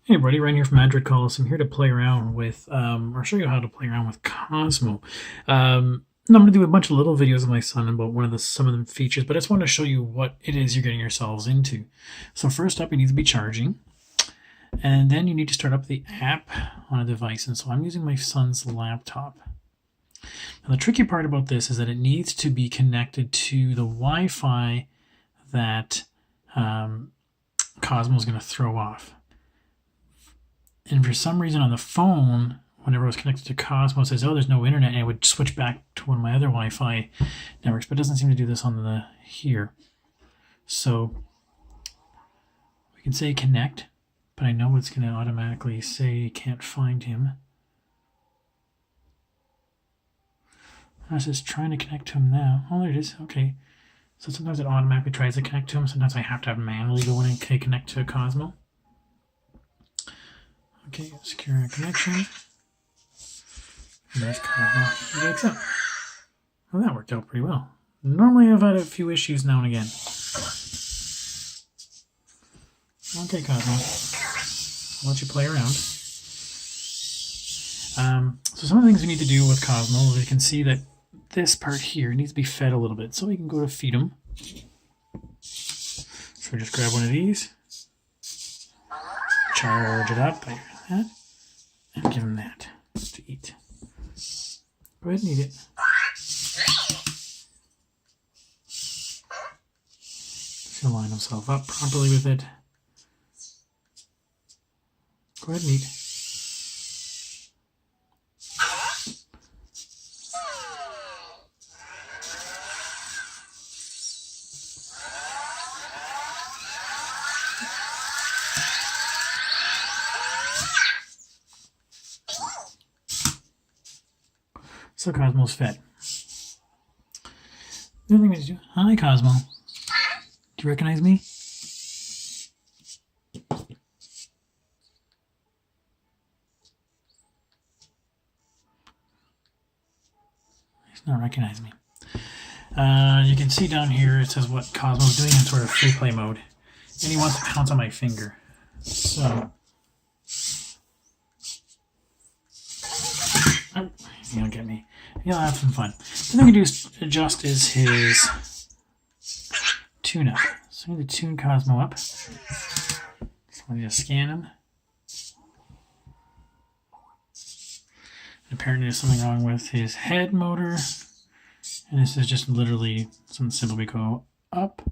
Hey everybody, Ryan here from Android Calls. I'm here to play around with, or show you how to play around with Cosmo. I'm going to do a bunch of little videos with my son about some of the features, but I just want to show you what it is you're getting yourselves into. So first up, you need to be charging, and then you need to start up the app on a device. And so I'm using my son's laptop. Now the tricky part about this is that it needs to be connected to the Wi-Fi that Cosmo is going to throw off. And for some reason on the phone, whenever I was connected to Cosmo, it says, oh, there's no internet, and it would switch back to one of my other Wi-Fi networks, but it doesn't seem to do this on the here. So we can say connect, but I know it's going to automatically say can't find him. I was just trying to connect to him now. Oh, there it is. Okay. So sometimes it automatically tries to connect to him. Sometimes I have to manually go in and connect to Cosmo. Okay, secure a connection. And there's Cosmo. He wakes up. Well, that worked out pretty well. Normally I've had a few issues now and again. Okay, Cosmo. I'll let you play around. So some of the things we need to do with Cosmo is you can see that this part here needs to be fed a little bit. So we can go to feed him. So just grab one of these. Charge it up like that. And give him that to eat. Go ahead and eat it. He'll line himself up properly with it. Go ahead and eat. So Cosmo's fed. The other thing is, hi Cosmo. Do you recognize me? He's not recognizing me. You can see down here it says what Cosmo's doing in sort of free play mode. And he wants to pounce on my finger. So he'll get me. He'll have some fun. The thing we do is adjust is his tune up. So I need to tune Cosmo up. So I need to scan him. And apparently there's something wrong with his head motor. And this is just literally something simple. We go up.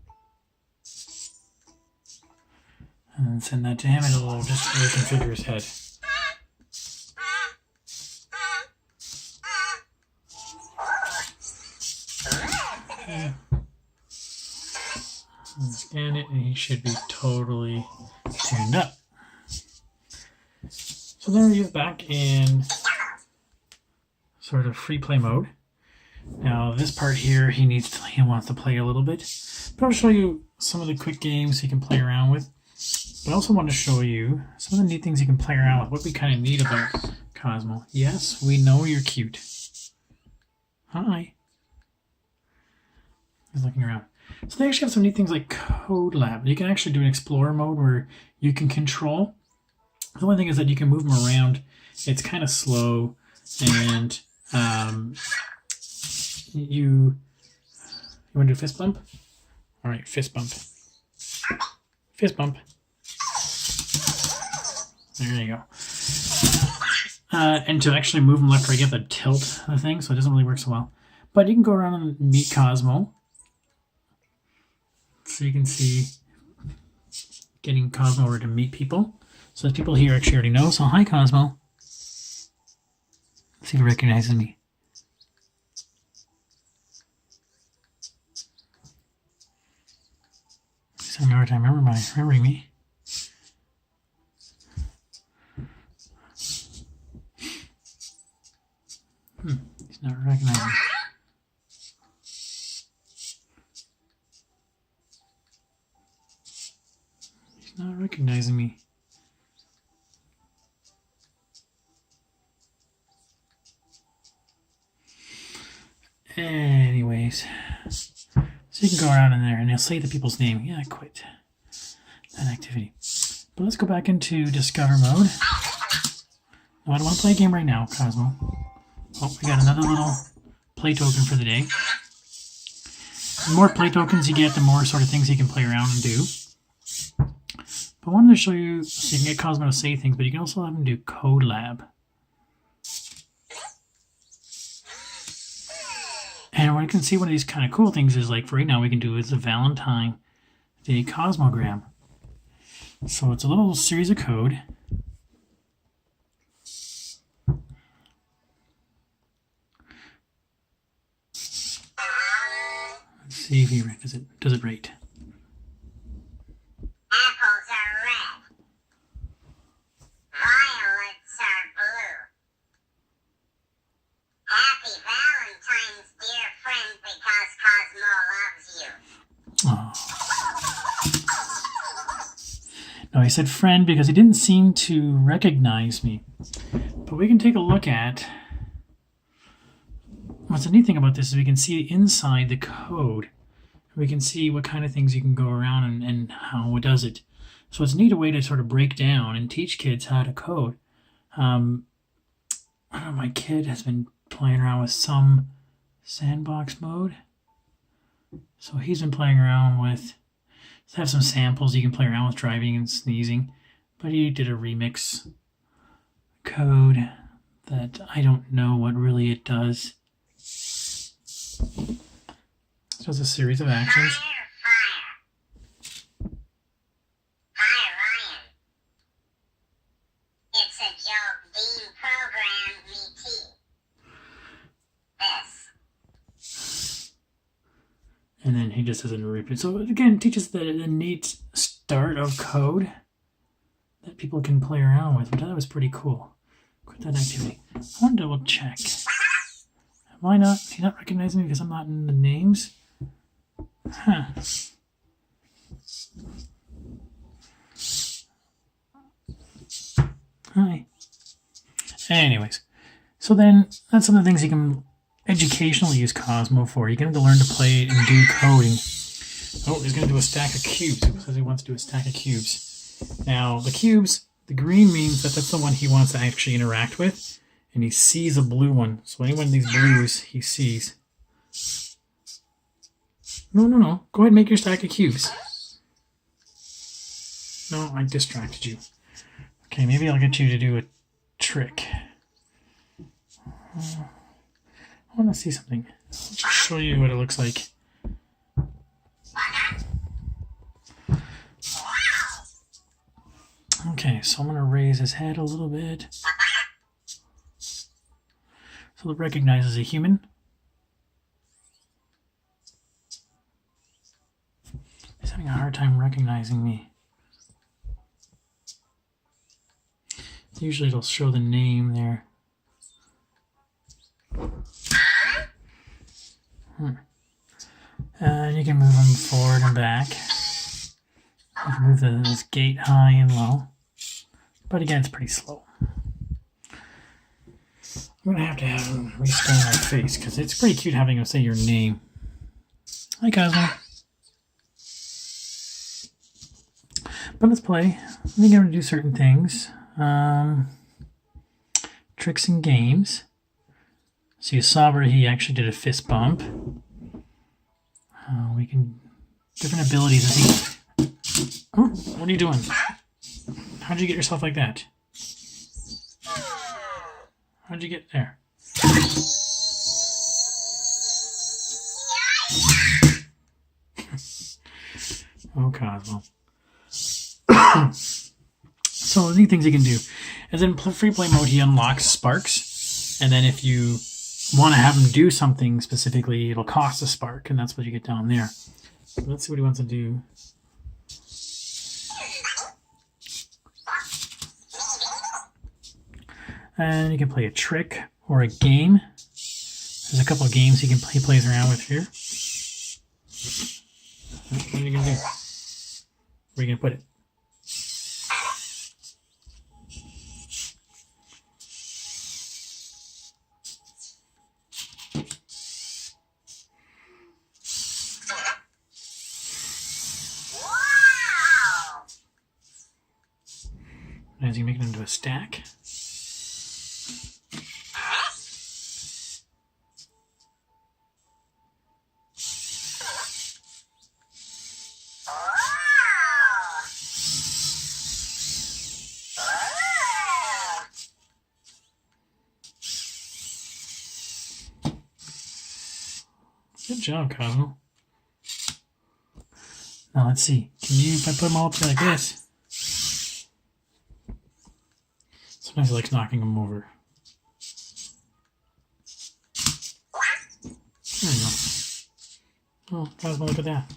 And then send that to him and it'll just reconfigure his head. Scan it and he should be totally tuned up. So then he's back in sort of free play mode. Now this part here he wants to play a little bit, but I'll show you some of the quick games he can play around with. But I also want to show you some of the neat things you can play around with, what we kind of need about Cosmo. Yes, we know you're cute. Hi. He's looking around. So they actually have some neat things like Code Lab. You can actually do an Explorer mode where you can control. The only thing is that you can move them around. It's kind of slow, and you want to do fist bump? All right, fist bump. Fist bump. There you go. And to actually move them left or right, you have to tilt the thing, so it doesn't really work so well. But you can go around and meet Cosmo. So you can see getting Cosmo over to meet people. So the people here actually already know. So hi Cosmo. Let's see if he recognizes me. He's having a hard time remembering me. He's not recognizing me. Not recognizing me. Anyways, so you can go around in there and you'll say the people's name. Yeah, I quit that activity. But let's go back into Discover mode. No, I don't want to play a game right now, Cosmo. Oh, we got another little play token for the day. The more play tokens you get, the more sort of things you can play around and do. But I wanted to show you, so you can get Cosmo to say things, but you can also have him do Code Lab. And what you can see, one of these kind of cool things is, like, for right now, we can do is the Valentine Day Cosmogram. So it's a little series of code. Let's see if he does it right. Apples are red. Violets are blue. Happy Valentine's, dear friend, because Cosmo loves you. No, he said friend because he didn't seem to recognize me. But we can take a look at what's the neat thing about this is we can see inside the code. We can see what kind of things you can go around and how it does it. So it's a neat way to sort of break down and teach kids how to code. I don't know, my kid has been playing around with some sandbox mode. So he's been playing around with, have some samples you can play around with driving and sneezing. But he did a remix code that I don't know what really it does. So it's a series of actions. Fire. Hi, Ryan. It's a joke. Dean programmed me this. And then he just doesn't repeat. So again, it teaches the neat start of code that people can play around with, which I thought was pretty cool. Quit that activity. I want to double check. Why not? Is he not recognizing me because I'm not in the names? Huh. Hi. Anyways, so then that's some of the things you can educationally use Cosmo for. You can have to learn to play and do coding. Oh, he's going to do a stack of cubes. He says he wants to do a stack of cubes. Now, the cubes, the green means that that's the one he wants to actually interact with. And he sees a blue one. So any one of these blues he sees. No. Go ahead and make your stack of cubes. No, I distracted you. Okay, maybe I'll get you to do a trick. I want to see something. I'll just show you what it looks like. Okay, so I'm going to raise his head a little bit. So it recognizes a human. He's having a hard time recognizing me. Usually it'll show the name there. And you can move them forward and back. You can move this gate high and low. But again, it's pretty slow. I'm going to have him rescan my face because it's pretty cute having him say your name. Hi, Cosmo. But let's play. I think I'm going to do certain things. Tricks and games. So you saw where he actually did a fist bump. We can... Different abilities. Oh, what are you doing? How'd you get yourself like that? How'd you get there? Oh, Cosmo. So the neat things you can do is in free play mode he unlocks sparks, and then if you want to have him do something specifically, it'll cost a spark, and that's what you get down there. So let's see what he wants to do. And you can play a trick or a game. There's a couple of games he plays around with here. What are you going to do? Where are you going to put it? As you make it into a stack. Good job, Cosmo. Now let's see. Can you, if I put them all up there like this? Sometimes he likes knocking them over. There you go. Oh, Cosmo, look at that.